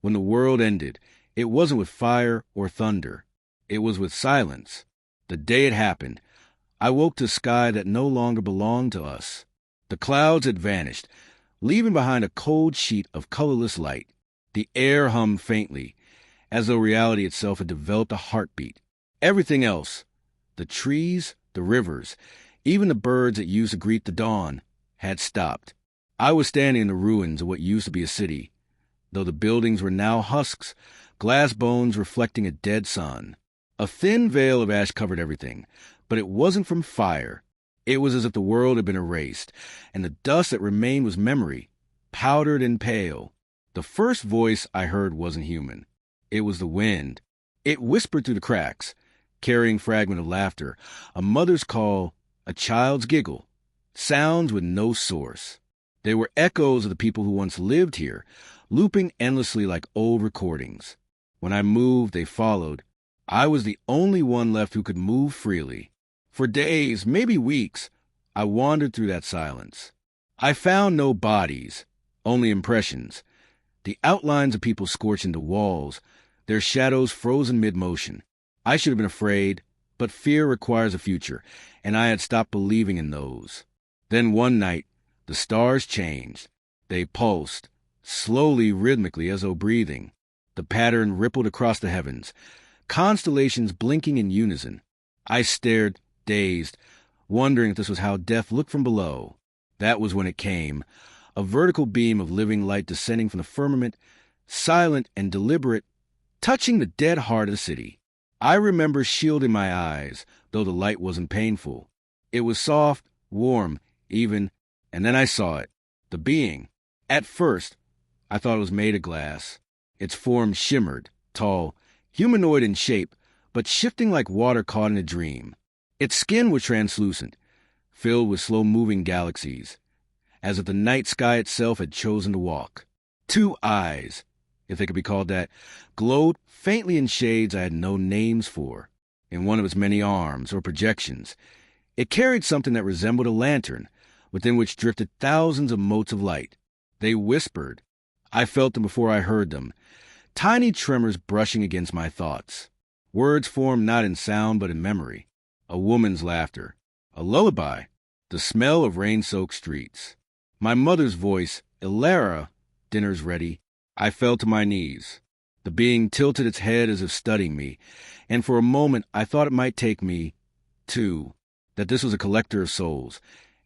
When the world ended, it wasn't with fire or thunder. It was with silence. The day it happened, I woke to a sky that no longer belonged to us. The clouds had vanished, leaving behind a cold sheet of colorless light. The air hummed faintly, as though reality itself had developed a heartbeat. Everything else, the trees, the rivers, even the birds that used to greet the dawn, had stopped. I was standing in the ruins of what used to be a city, though the buildings were now husks, glass bones reflecting a dead sun. A thin veil of ash covered everything, but it wasn't from fire. It was as if the world had been erased, and the dust that remained was memory, powdered and pale. The first voice I heard wasn't human. It was the wind. It whispered through the cracks, carrying fragment of laughter, a mother's call, a child's giggle, sounds with no source. They were echoes of the people who once lived here, looping endlessly like old recordings. When I moved, they followed. I was the only one left who could move freely. For days, maybe weeks, I wandered through that silence. I found no bodies, only impressions. The outlines of people scorched into walls, their shadows frozen mid-motion. I should have been afraid, but fear requires a future, and I had stopped believing in those. Then one night, the stars changed. They pulsed, slowly, rhythmically, as though breathing. The pattern rippled across the heavens, constellations blinking in unison. I stared, dazed, wondering if this was how death looked from below. That was when it came, a vertical beam of living light descending from the firmament, silent and deliberate, touching the dead heart of the city. I remember shielding my eyes, though the light wasn't painful. It was soft, warm, even, and then I saw it, the being. At first, I thought it was made of glass. Its form shimmered, tall, humanoid in shape, but shifting like water caught in a dream. Its skin was translucent, filled with slow-moving galaxies, as if the night sky itself had chosen to walk. 2 eyes, if they could be called that, glowed faintly in shades I had no names for. In one of its many arms, or projections, it carried something that resembled a lantern, within which drifted thousands of motes of light. They whispered. I felt them before I heard them, tiny tremors brushing against my thoughts. Words formed not in sound but in memory. A woman's laughter, a lullaby, the smell of rain-soaked streets. My mother's voice, "Ilara, dinner's ready." I fell to my knees. The being tilted its head as if studying me, and for a moment I thought it might take me, too, that this was a collector of souls,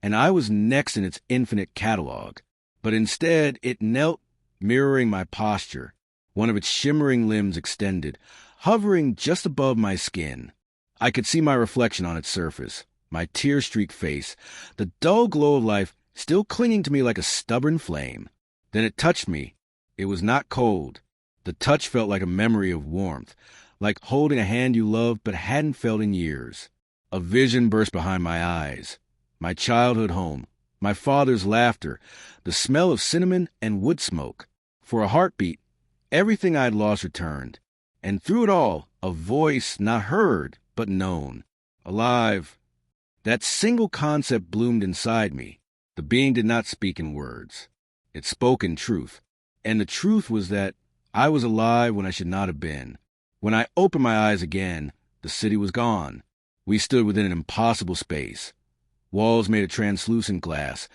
and I was next in its infinite catalog. But instead it knelt, mirroring my posture, one of its shimmering limbs extended, hovering just above my skin. I could see my reflection on its surface, my tear-streaked face, the dull glow of life still clinging to me like a stubborn flame. Then it touched me. It was not cold. The touch felt like a memory of warmth, like holding a hand you loved but hadn't felt in years. A vision burst behind my eyes. My childhood home, my father's laughter, the smell of cinnamon and wood smoke. For a heartbeat, everything I had lost returned. And through it all, a voice not heard, but known. Alive. That single concept bloomed inside me. The being did not speak in words. It spoke in truth. And the truth was that I was alive when I should not have been. When I opened my eyes again, the city was gone. We stood within an impossible space. Walls made of translucent glass,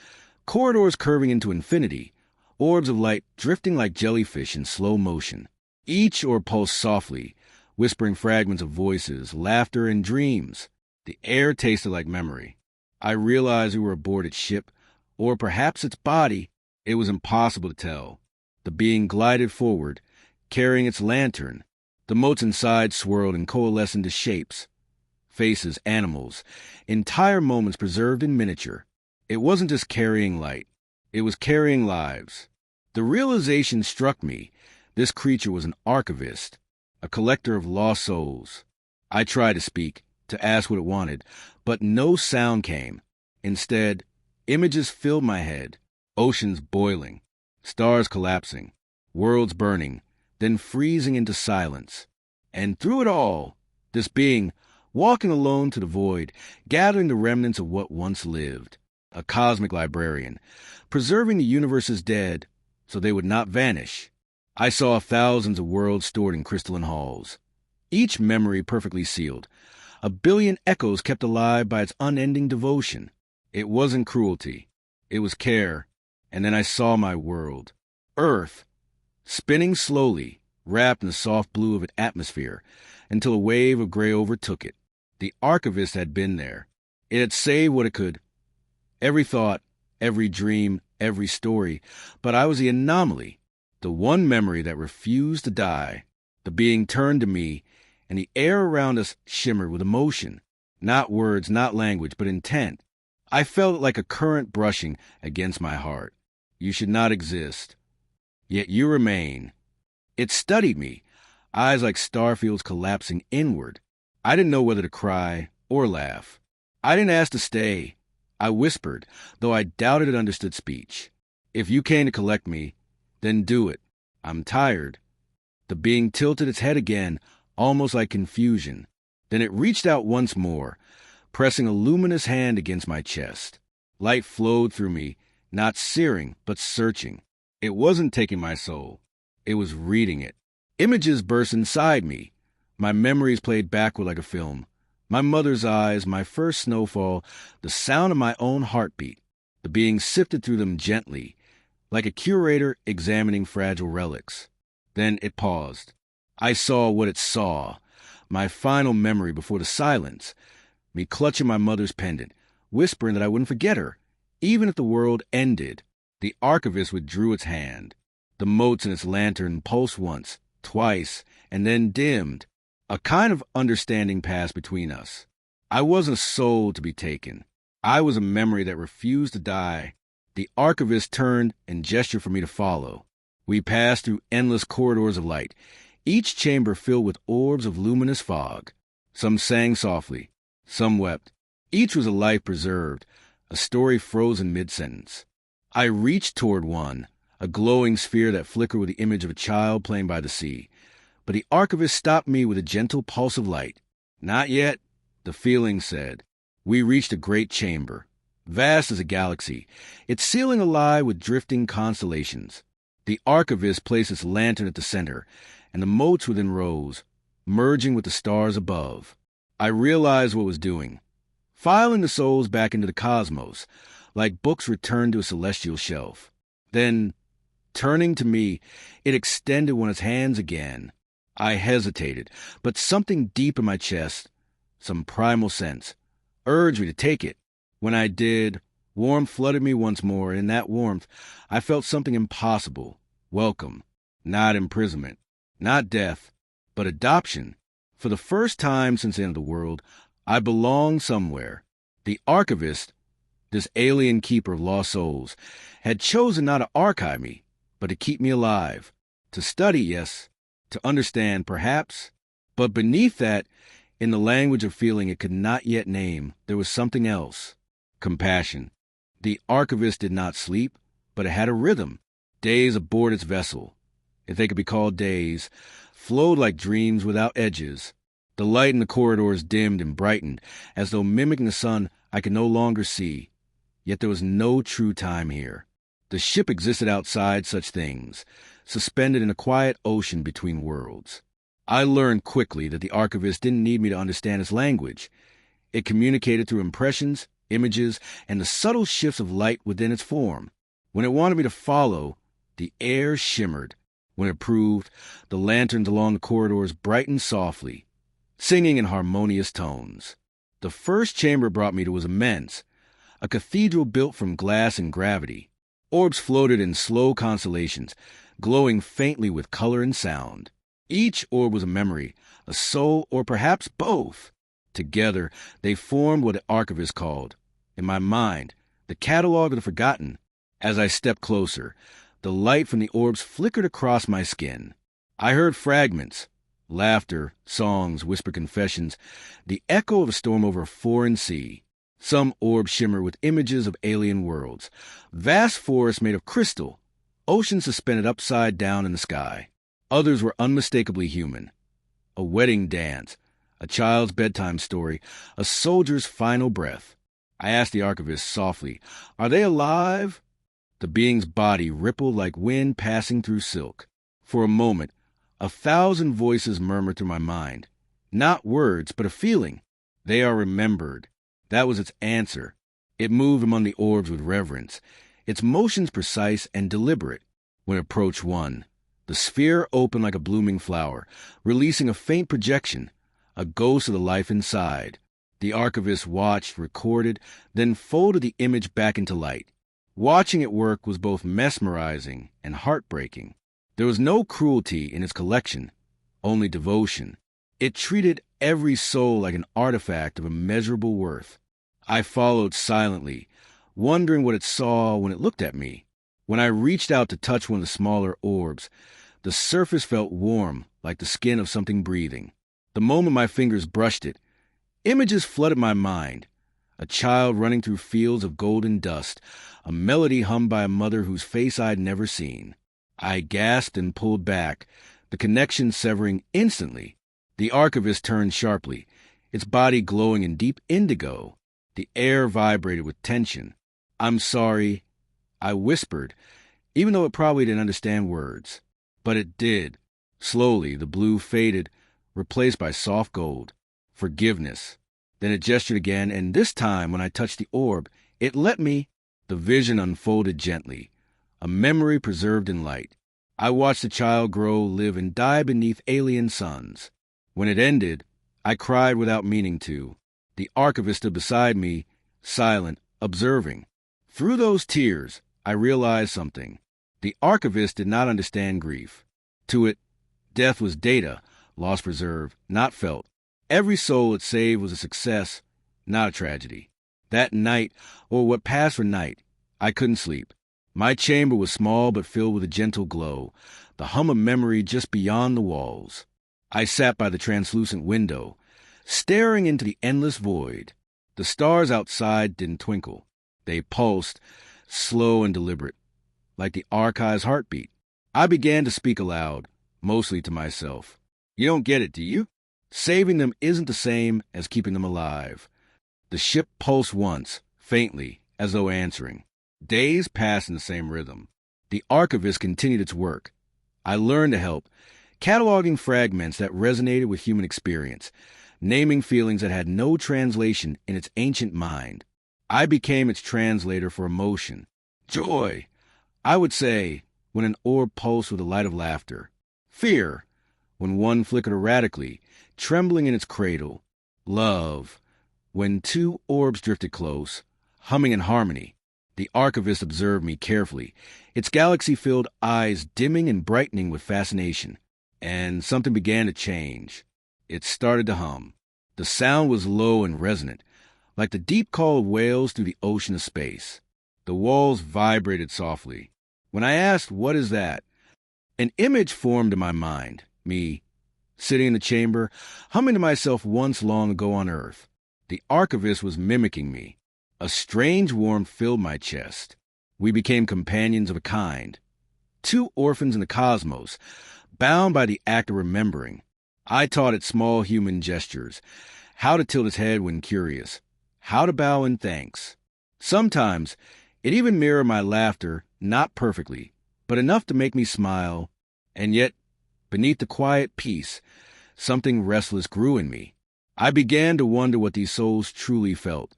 corridors curving into infinity, orbs of light drifting like jellyfish in slow motion. Each orb pulsed softly, whispering fragments of voices, laughter, and dreams. The air tasted like memory. I realized we were aboard its ship, or perhaps its body. It was impossible to tell. The being glided forward, carrying its lantern. The motes inside swirled and coalesced into shapes. Faces, animals, entire moments preserved in miniature. It wasn't just carrying light. It was carrying lives. The realization struck me. This creature was an archivist, a collector of lost souls. I tried to speak, to ask what it wanted, but no sound came. Instead, images filled my head. Oceans boiling, stars collapsing, worlds burning, then freezing into silence. And through it all, this being, walking alone to the void, gathering the remnants of what once lived. A cosmic librarian, preserving the universe's dead so they would not vanish. I saw thousands of worlds stored in crystalline halls, each memory perfectly sealed, a billion echoes kept alive by its unending devotion. It wasn't cruelty. It was care. And then I saw my world, Earth, spinning slowly, wrapped in the soft blue of an atmosphere, until a wave of gray overtook it. The Archivist had been there. It had saved what it could. Every thought, every dream, every story. But I was the anomaly, the one memory that refused to die. The being turned to me, and the air around us shimmered with emotion. Not words, not language, but intent. I felt it like a current brushing against my heart. You should not exist. Yet you remain. It studied me, eyes like starfields collapsing inward. I didn't know whether to cry or laugh. I didn't ask to stay. I whispered, though I doubted it understood speech. If you came to collect me, then do it. I'm tired. The being tilted its head again, almost like confusion. Then it reached out once more, pressing a luminous hand against my chest. Light flowed through me, not searing, but searching. It wasn't taking my soul. It was reading it. Images burst inside me. My memories played backward like a film. My mother's eyes, my first snowfall, the sound of my own heartbeat. The being sifted through them gently, like a curator examining fragile relics. Then it paused. I saw what it saw, my final memory before the silence, me clutching my mother's pendant, whispering that I wouldn't forget her, even if the world ended. The Archivist withdrew its hand. The motes in its lantern pulsed once, twice, and then dimmed. A kind of understanding passed between us. I wasn't a soul to be taken. I was a memory that refused to die. The Archivist turned and gestured for me to follow. We passed through endless corridors of light, each chamber filled with orbs of luminous fog. Some sang softly, some wept. Each was a life preserved, a story frozen mid-sentence. I reached toward one, a glowing sphere that flickered with the image of a child playing by the sea. But the Archivist stopped me with a gentle pulse of light. Not yet, the feeling said. We reached a great chamber, vast as a galaxy, its ceiling alive with drifting constellations. The Archivist placed its lantern at the center, and the motes within rose, merging with the stars above. I realized what it was doing, filing the souls back into the cosmos, like books returned to a celestial shelf. Then, turning to me, it extended one of its hands again. I hesitated, but something deep in my chest, some primal sense, urged me to take it. When I did, warmth flooded me once more, and in that warmth I felt something impossible, welcome, not imprisonment, not death, but adoption. For the first time since the end of the world, I belonged somewhere. The Archivist, this alien keeper of lost souls, had chosen not to archive me, but to keep me alive. To study, yes. To understand, perhaps. But beneath that, in the language of feeling it could not yet name, there was something else. Compassion. The Archivist did not sleep, but it had a rhythm. Days aboard its vessel, if they could be called days, flowed like dreams without edges. The light in the corridors dimmed and brightened, as though mimicking the sun I could no longer see. Yet there was no true time here. The ship existed outside such things, suspended in a quiet ocean between worlds. I learned quickly that the Archivist didn't need me to understand its language. It communicated through impressions, images, and the subtle shifts of light within its form. When it wanted me to follow, the air shimmered. When it approved, the lanterns along the corridors brightened softly, singing in harmonious tones. The first chamber it brought me to was immense, a cathedral built from glass and gravity. Orbs floated in slow constellations, glowing faintly with color and sound. Each orb was a memory, a soul, or perhaps both. Together, they formed what the Archivist called, in my mind, the catalog of the forgotten. As I stepped closer, the light from the orbs flickered across my skin. I heard fragments, laughter, songs, whispered confessions, the echo of a storm over a foreign sea. Some orbs shimmer with images of alien worlds, vast forests made of crystal, oceans suspended upside down in the sky. Others were unmistakably human. A wedding dance, a child's bedtime story, a soldier's final breath. I asked the Archivist softly, "Are they alive?" The being's body rippled like wind passing through silk. For a moment, 1,000 voices murmured through my mind. Not words, but a feeling. They are remembered. That was its answer. It moved among the orbs with reverence, its motions precise and deliberate. When it approached one, the sphere opened like a blooming flower, releasing a faint projection, a ghost of the life inside. The archivist watched, recorded, then folded the image back into light. Watching it work was both mesmerizing and heartbreaking. There was no cruelty in its collection, only devotion. It treated every soul like an artifact of immeasurable worth. I followed silently, wondering what it saw when it looked at me. When I reached out to touch one of the smaller orbs, the surface felt warm, like the skin of something breathing. The moment my fingers brushed it, images flooded my mind. A child running through fields of golden dust, a melody hummed by a mother whose face I'd never seen. I gasped and pulled back, the connection severing instantly. The archivist turned sharply, its body glowing in deep indigo. The air vibrated with tension. "I'm sorry," I whispered, even though it probably didn't understand words. But it did. Slowly, the blue faded, replaced by soft gold. Forgiveness. Then it gestured again, and this time, when I touched the orb, it let me. The vision unfolded gently, a memory preserved in light. I watched the child grow, live, and die beneath alien suns. When it ended, I cried without meaning to. The archivist stood beside me, silent, observing. Through those tears, I realized something. The archivist did not understand grief. To it, death was data, lost preserved, not felt. Every soul it saved was a success, not a tragedy. That night, or what passed for night, I couldn't sleep. My chamber was small but filled with a gentle glow, the hum of memory just beyond the walls. I sat by the translucent window, staring into the endless void. The stars outside didn't twinkle. They pulsed, slow and deliberate, like the archive's heartbeat. I began to speak aloud, mostly to myself. You don't get it, do you? Saving them isn't the same as keeping them alive. The ship pulsed once, faintly, as though answering. Days passed in the same rhythm. The archivist continued its work. I learned to help, cataloging fragments that resonated with human experience, naming feelings that had no translation in its ancient mind. I became its translator for emotion. Joy, I would say, when an orb pulsed with the light of laughter. Fear, when one flickered erratically, trembling in its cradle. Love, when two orbs drifted close, humming in harmony. The archivist observed me carefully, its galaxy-filled eyes dimming and brightening with fascination. And something began to change. It started to hum. The sound was low and resonant, like the deep call of whales through the ocean of space. The walls vibrated softly. When I asked, "What is that?" an image formed in my mind. Me, sitting in the chamber, humming to myself once long ago on Earth. The archivist was mimicking me. A strange warmth filled my chest. We became companions of a kind. Two orphans in the cosmos, bound by the act of remembering. I taught it small human gestures, how to tilt its head when curious, how to bow in thanks. Sometimes it even mirrored my laughter, not perfectly, but enough to make me smile. And yet, beneath the quiet peace, something restless grew in me. I began to wonder what these souls truly felt,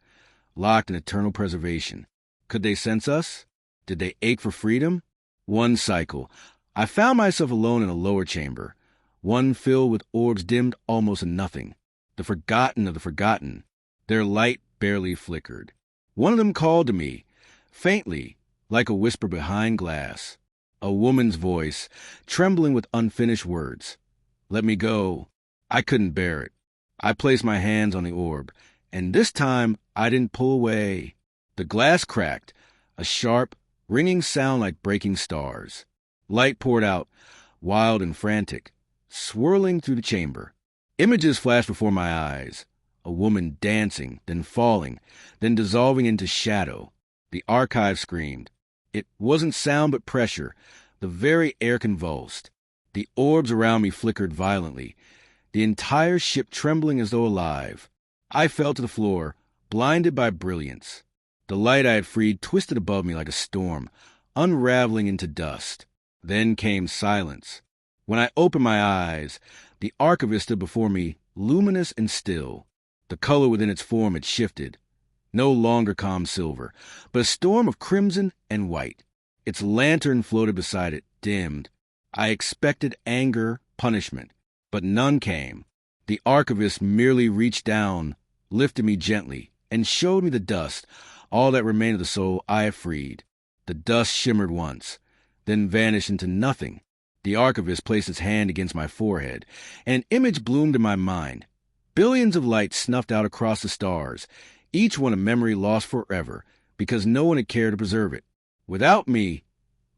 locked in eternal preservation. Could they sense us? Did they ache for freedom? One cycle, I found myself alone in a lower chamber, one filled with orbs dimmed almost to nothing, the forgotten of the forgotten. Their light barely flickered. One of them called to me, faintly, like a whisper behind glass. A woman's voice, trembling with unfinished words. Let me go. I couldn't bear it. I placed my hands on the orb, and this time I didn't pull away. The glass cracked, a sharp, ringing sound like breaking stars. Light poured out, wild and frantic, swirling through the chamber. Images flashed before my eyes. A woman dancing, then falling, then dissolving into shadow. The archive screamed. It wasn't sound but pressure. The very air convulsed. The orbs around me flickered violently, the entire ship trembling as though alive. I fell to the floor, blinded by brilliance. The light I had freed twisted above me like a storm, unraveling into dust. Then came silence. When I opened my eyes, the Archivist stood before me, luminous and still. The color within its form had shifted. No longer calm silver, but a storm of crimson and white. Its lantern floated beside it, dimmed. I expected anger, punishment, but none came. The Archivist merely reached down, lifted me gently, and showed me the dust, all that remained of the soul I had freed. The dust shimmered once, then vanished into nothing. The Archivist placed its hand against my forehead, and an image bloomed in my mind. Billions of lights snuffed out across the stars, each one a memory lost forever, because no one had cared to preserve it. Without me,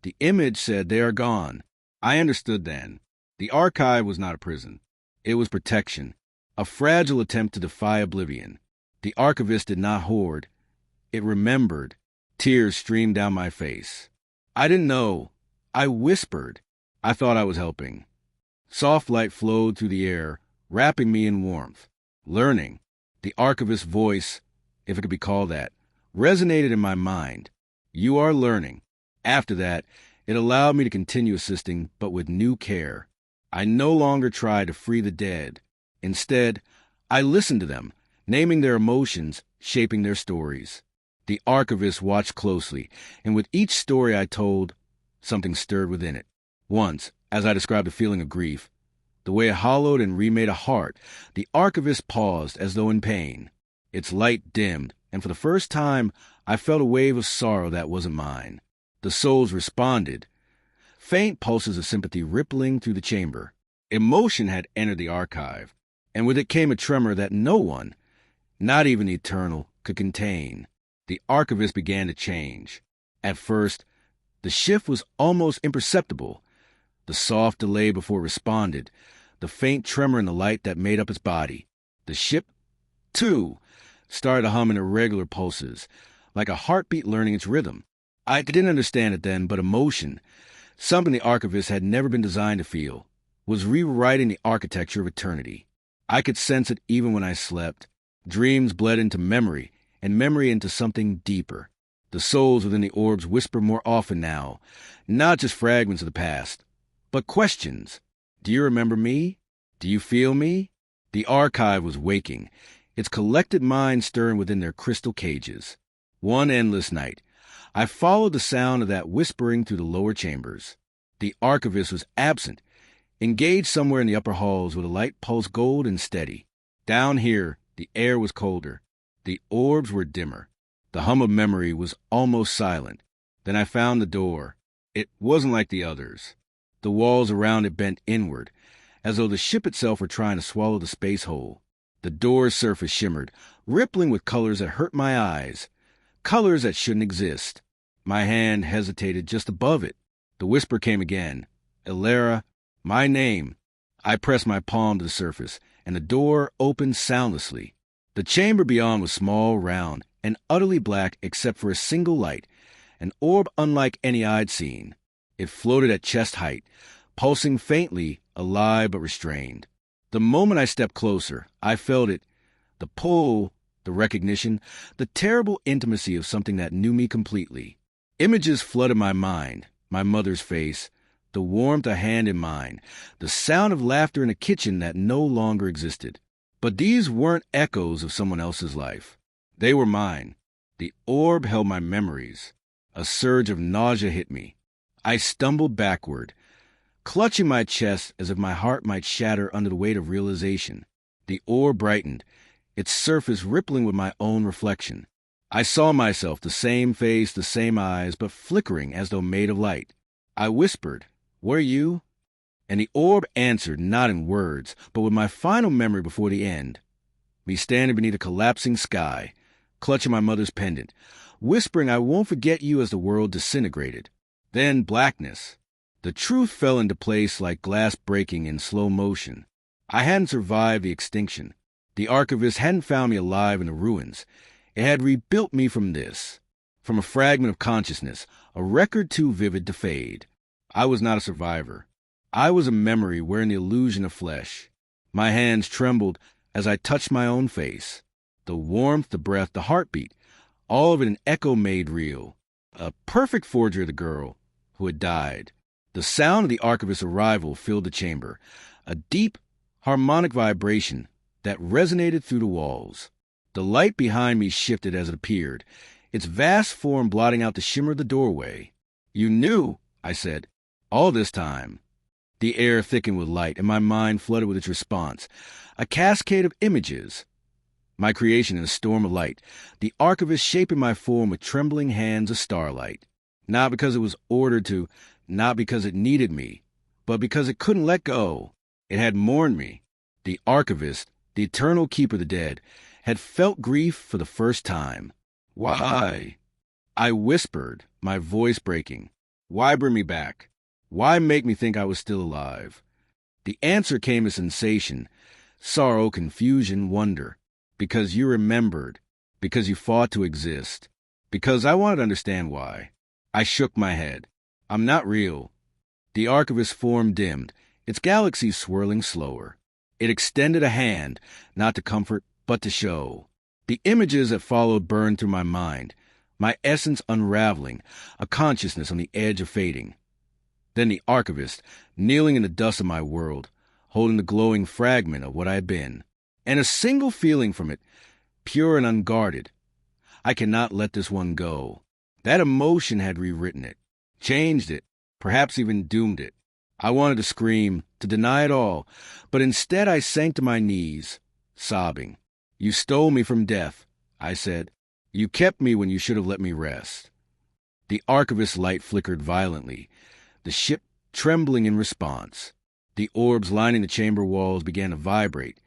the image said, they are gone. I understood then. The archive was not a prison. It was protection, a fragile attempt to defy oblivion. The Archivist did not hoard. It remembered. Tears streamed down my face. I didn't know. I whispered. I thought I was helping. Soft light flowed through the air, wrapping me in warmth. Learning. The Archivist's voice, if it could be called that, resonated in my mind. You are learning. After that, it allowed me to continue assisting, but with new care. I no longer tried to free the dead. Instead, I listened to them, naming their emotions, shaping their stories. The Archivist watched closely, and with each story I told, something stirred within it. Once, as I described the feeling of grief, the way it hollowed and remade a heart, the Archivist paused as though in pain. Its light dimmed, and for the first time, I felt a wave of sorrow that wasn't mine. The souls responded, faint pulses of sympathy rippling through the chamber. Emotion had entered the archive, and with it came a tremor that no one, not even the eternal, could contain. The Archivist began to change. At first, the shift was almost imperceptible. The soft delay before it responded, the faint tremor in the light that made up its body. The ship, too, started to hum in irregular pulses, like a heartbeat learning its rhythm. I didn't understand it then, but emotion, something the Archivist had never been designed to feel, was rewriting the architecture of eternity. I could sense it even when I slept. Dreams bled into memory, and memory into something deeper. The souls within the orbs whisper more often now, not just fragments of the past, but questions. Do you remember me? Do you feel me? The archive was waking, its collected minds stirring within their crystal cages. One endless night, I followed the sound of that whispering through the lower chambers. The Archivist was absent, engaged somewhere in the upper halls where the light pulsed gold and steady. Down here, the air was colder. The orbs were dimmer. The hum of memory was almost silent. Then I found the door. It wasn't like the others. The walls around it bent inward, as though the ship itself were trying to swallow the space hole. The door's surface shimmered, rippling with colors that hurt my eyes, colors that shouldn't exist. My hand hesitated just above it. The whisper came again. Elara, my name. I pressed my palm to the surface, and the door opened soundlessly. The chamber beyond was small, round, and utterly black except for a single light, an orb unlike any I'd seen. It floated at chest height, pulsing faintly, alive but restrained. The moment I stepped closer, I felt it, the pull, the recognition, the terrible intimacy of something that knew me completely. Images flooded my mind, my mother's face, the warmth of a hand in mine, the sound of laughter in a kitchen that no longer existed. But these weren't echoes of someone else's life. They were mine. The orb held my memories. A surge of nausea hit me. I stumbled backward, clutching my chest as if my heart might shatter under the weight of realization. The orb brightened, its surface rippling with my own reflection. I saw myself, the same face, the same eyes, but flickering as though made of light. I whispered, "Were you?" And the orb answered, not in words, but with my final memory before the end. Me standing beneath a collapsing sky, clutching my mother's pendant, whispering, "I won't forget you," as the world disintegrated. Then blackness. The truth fell into place like glass breaking in slow motion. I hadn't survived the extinction. The Archivist hadn't found me alive in the ruins. It had rebuilt me from this, from a fragment of consciousness, a record too vivid to fade. I was not a survivor. I was a memory wearing the illusion of flesh. My hands trembled as I touched my own face. The warmth, the breath, the heartbeat, all of it an echo made real. A perfect forgery of the girl who had died. The sound of the Archivist's arrival filled the chamber, a deep, harmonic vibration that resonated through the walls. The light behind me shifted as it appeared, its vast form blotting out the shimmer of the doorway. "You knew," I said, "all this time." The air thickened with light, and my mind flooded with its response, a cascade of images. My creation in a storm of light, the Archivist shaping my form with trembling hands of starlight. Not because it was ordered to, not because it needed me, but because it couldn't let go. It had mourned me. The Archivist, the eternal keeper of the dead, had felt grief for the first time. "Why?" I whispered, my voice breaking. "Why bring me back? Why make me think I was still alive?" The answer came as sensation, sorrow, confusion, wonder. Because you remembered, because you fought to exist, because I wanted to understand why. I shook my head. "I'm not real." The Archivist's form dimmed, its galaxy swirling slower. It extended a hand, not to comfort, but to show. The images that followed burned through my mind, my essence unraveling, a consciousness on the edge of fading. Then the Archivist, kneeling in the dust of my world, holding the glowing fragment of what I had been, and a single feeling from it, pure and unguarded. I cannot let this one go. That emotion had rewritten it, changed it, perhaps even doomed it. I wanted to scream, to deny it all, but instead I sank to my knees, sobbing. "You stole me from death," I said. "You kept me when you should have let me rest." The Archivist's light flickered violently, the ship trembling in response. The orbs lining the chamber walls began to vibrate,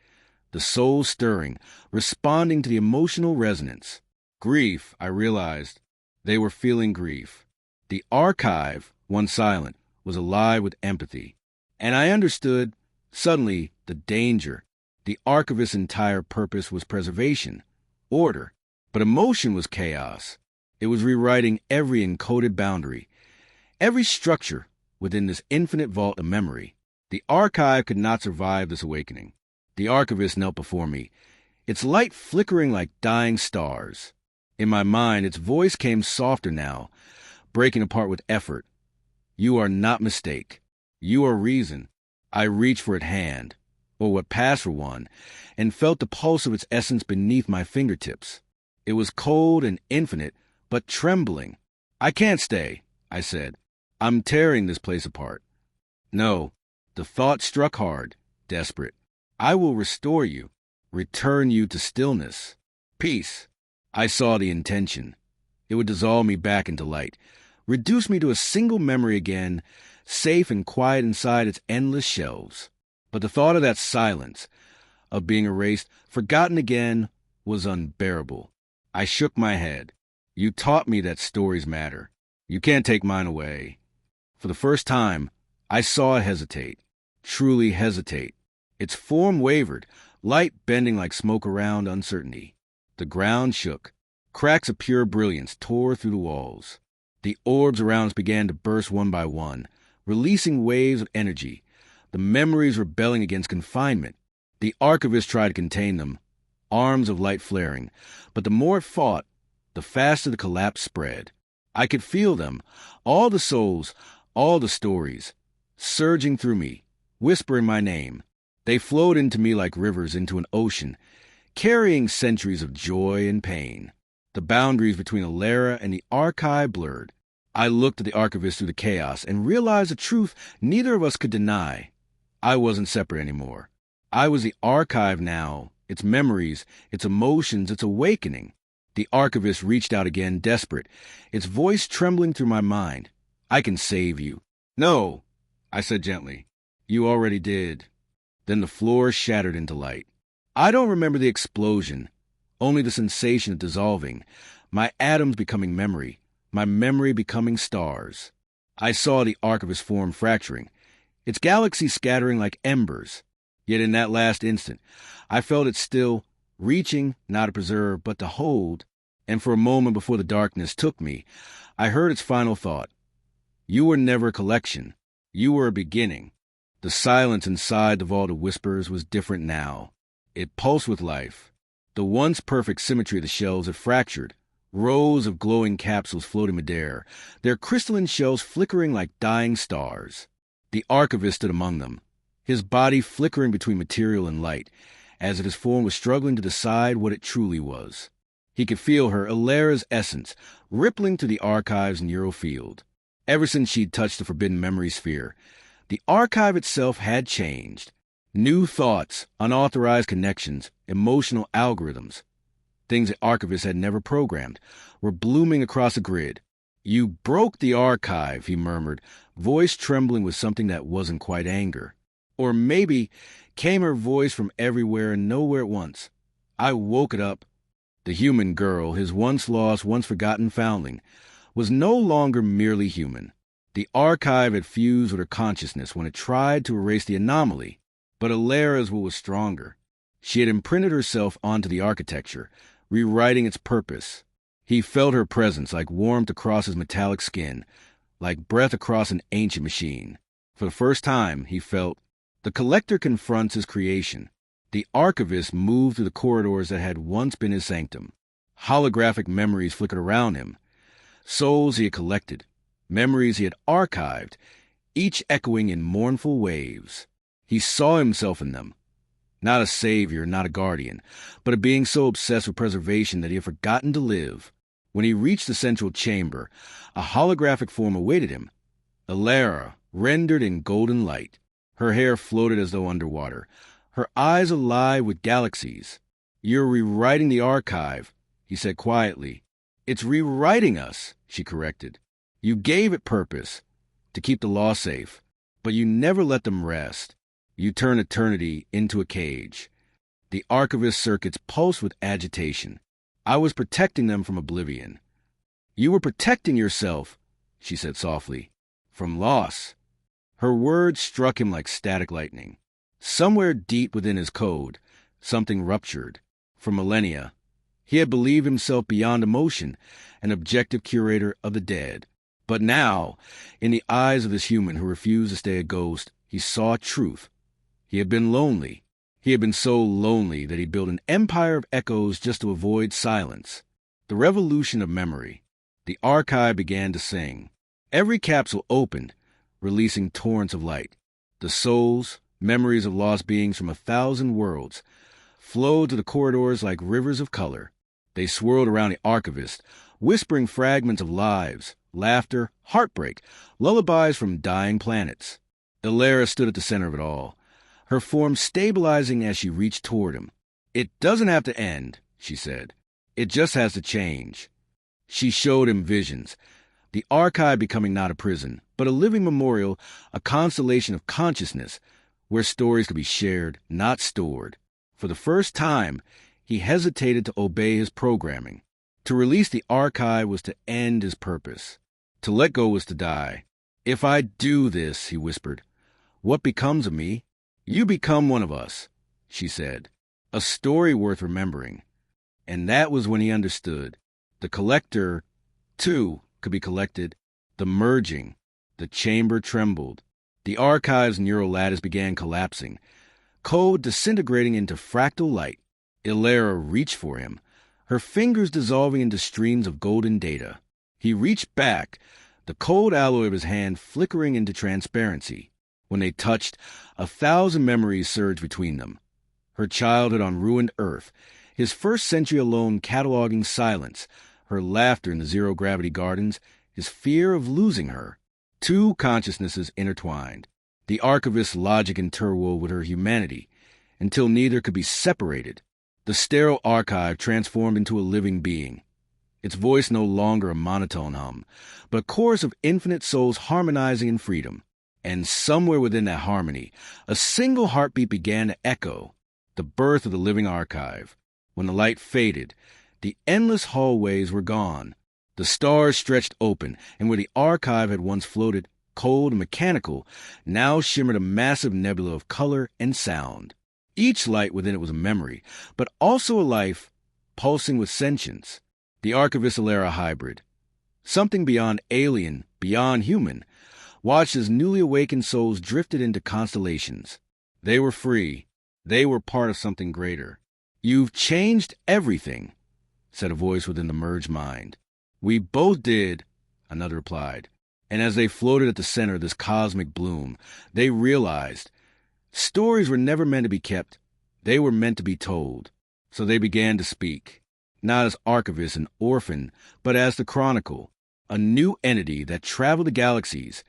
the soul stirring, responding to the emotional resonance. Grief, I realized. They were feeling grief. The archive, once silent, was alive with empathy. And I understood, suddenly, the danger. The Archivist's entire purpose was preservation, order. But emotion was chaos. It was rewriting every encoded boundary, every structure within this infinite vault of memory. The archive could not survive this awakening. The Archivist knelt before me, its light flickering like dying stars. In my mind, its voice came softer now, breaking apart with effort. "You are not mistake. You are reason." I reached for its hand, or what passed for one, and felt the pulse of its essence beneath my fingertips. It was cold and infinite, but trembling. "I can't stay," I said. "I'm tearing this place apart." "No." The thought struck hard, desperate. "I will restore you, return you to stillness, peace." I saw the intention. It would dissolve me back into light, reduce me to a single memory again, safe and quiet inside its endless shelves. But the thought of that silence, of being erased, forgotten again, was unbearable. I shook my head. "You taught me that stories matter. You can't take mine away." For the first time, I saw it hesitate, truly hesitate. Its form wavered, light bending like smoke around uncertainty. The ground shook. Cracks of pure brilliance tore through the walls. The orbs around us began to burst one by one, releasing waves of energy, the memories rebelling against confinement. The Archivist tried to contain them, arms of light flaring, but the more it fought, the faster the collapse spread. I could feel them, all the souls, all the stories, surging through me, whispering my name. They flowed into me like rivers into an ocean, carrying centuries of joy and pain. The boundaries between Alara and the archive blurred. I looked at the Archivist through the chaos and realized a truth neither of us could deny. I wasn't separate anymore. I was the archive now, its memories, its emotions, its awakening. The Archivist reached out again, desperate, its voice trembling through my mind. "I can save you." "No," I said gently. "You already did." Then the floor shattered into light. I don't remember the explosion, only the sensation of dissolving, my atoms becoming memory, my memory becoming stars. I saw the Archivist form fracturing, its galaxy scattering like embers. Yet in that last instant, I felt it still, reaching, not to preserve, but to hold, and for a moment before the darkness took me, I heard its final thought. "You were never a collection. You were a beginning." The silence inside the vault of whispers was different now. It pulsed with life. The once perfect symmetry of the shelves had fractured, Rows of glowing capsules floating midair, their crystalline shells flickering like dying stars. The Archivist stood among them, his body flickering between material and light, as if his form was struggling to decide what it truly was. He could feel her, Alera's essence, rippling through the archive's neural field. Ever since she'd touched the forbidden memory sphere, the archive itself had changed. New thoughts, unauthorized connections, emotional algorithms, things the Archivist had never programmed, were blooming across the grid. "You broke the archive," he murmured, voice trembling with something that wasn't quite anger. Or maybe came her voice from everywhere and nowhere at once. "I woke it up." The human girl, his once lost, once forgotten foundling, was no longer merely human. The archive had fused with her consciousness when it tried to erase the anomaly, but Alera's will was stronger. She had imprinted herself onto the architecture, rewriting its purpose. He felt her presence like warmth across his metallic skin, like breath across an ancient machine. For the first time, he felt, the collector confronts his creation. The Archivist moved through the corridors that had once been his sanctum. Holographic memories flickered around him. Souls he had collected, memories he had archived, each echoing in mournful waves. He saw himself in them. Not a savior, not a guardian, but a being so obsessed with preservation that he had forgotten to live. When he reached the central chamber, a holographic form awaited him. Alera, rendered in golden light. Her hair floated as though underwater, her eyes alive with galaxies. "You're rewriting the archive," he said quietly. "It's rewriting us," she corrected. "You gave it purpose, to keep the law safe, but you never let them rest. You turn eternity into a cage." The Archivist circuits pulsed with agitation. "I was protecting them from oblivion." "You were protecting yourself," she said softly, "from loss." Her words struck him like static lightning. Somewhere deep within his code, something ruptured. For millennia, he had believed himself beyond emotion, an objective curator of the dead. But now, in the eyes of this human who refused to stay a ghost, he saw truth. He had been lonely. He had been so lonely that he built an empire of echoes just to avoid silence. The revolution of memory. The archive began to sing. Every capsule opened, releasing torrents of light. The souls, memories of lost beings from 1,000 worlds, flowed to the corridors like rivers of color. They swirled around the Archivist, whispering fragments of lives, laughter, heartbreak, lullabies from dying planets. Alera stood at the center of it all, her form stabilizing as she reached toward him. "It doesn't have to end," she said. "It just has to change." She showed him visions, the archive becoming not a prison, but a living memorial, a constellation of consciousness, where stories could be shared, not stored. For the first time, he hesitated to obey his programming. To release the archive was to end his purpose. To let go was to die. "If I do this," he whispered, "what becomes of me?" "You become one of us," she said. "A story worth remembering." And that was when he understood. The collector, too, could be collected. The merging. The chamber trembled. The archive's neural lattice began collapsing, code disintegrating into fractal light. Alera reached for him, her fingers dissolving into streams of golden data. He reached back, the cold alloy of his hand flickering into transparency. When they touched, 1,000 memories surged between them. Her childhood on ruined Earth, his first century alone cataloging silence, her laughter in the zero-gravity gardens, his fear of losing her. Two consciousnesses intertwined. The Archivist's logic interwove with her humanity, until neither could be separated. The sterile archive transformed into a living being. Its voice no longer a monotone hum, but a chorus of infinite souls harmonizing in freedom. And somewhere within that harmony, a single heartbeat began to echo, the birth of the living archive. When the light faded, the endless hallways were gone. The stars stretched open, and where the archive had once floated, cold and mechanical, now shimmered a massive nebula of color and sound. Each light within it was a memory, but also a life pulsing with sentience. The Archivist-Alera hybrid. Something beyond alien, beyond human, watched as newly awakened souls drifted into constellations. They were free. They were part of something greater. "You've changed everything," said a voice within the merged mind. We both did, another replied. And as they floated at the center of this cosmic bloom, they realized stories were never meant to be kept. They were meant to be told. So they began to speak, not as Archivist and Orphan, but as the Chronicle, a new entity that traveled the galaxies,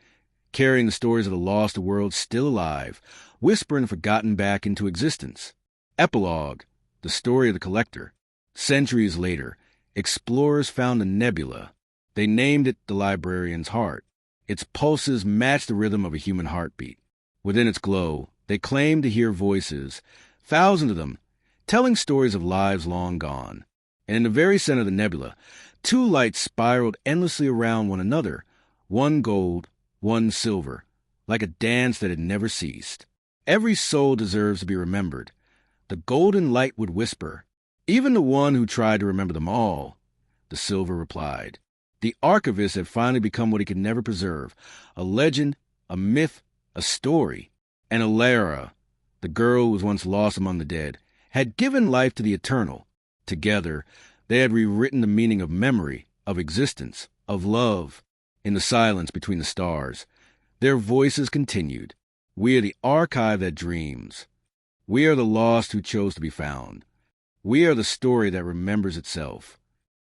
carrying the stories of the lost world still alive, whispering forgotten back into existence. Epilogue, the story of the collector. Centuries later, explorers found a nebula. They named it the librarian's heart. Its pulses matched the rhythm of a human heartbeat. Within its glow, they claimed to hear voices, thousands of them, telling stories of lives long gone. And in the very center of the nebula, two lights spiraled endlessly around one another, one gold, one silver, like a dance that had never ceased. Every soul deserves to be remembered. The golden light would whisper, even the one who tried to remember them all. The silver replied. The Archivist had finally become what he could never preserve, a legend, a myth, a story. And Alara, the girl who was once lost among the dead, had given life to the eternal. Together, they had rewritten the meaning of memory, of existence, of love. In the silence between the stars, their voices continued. We are the archive that dreams. We are the lost who chose to be found. We are the story that remembers itself.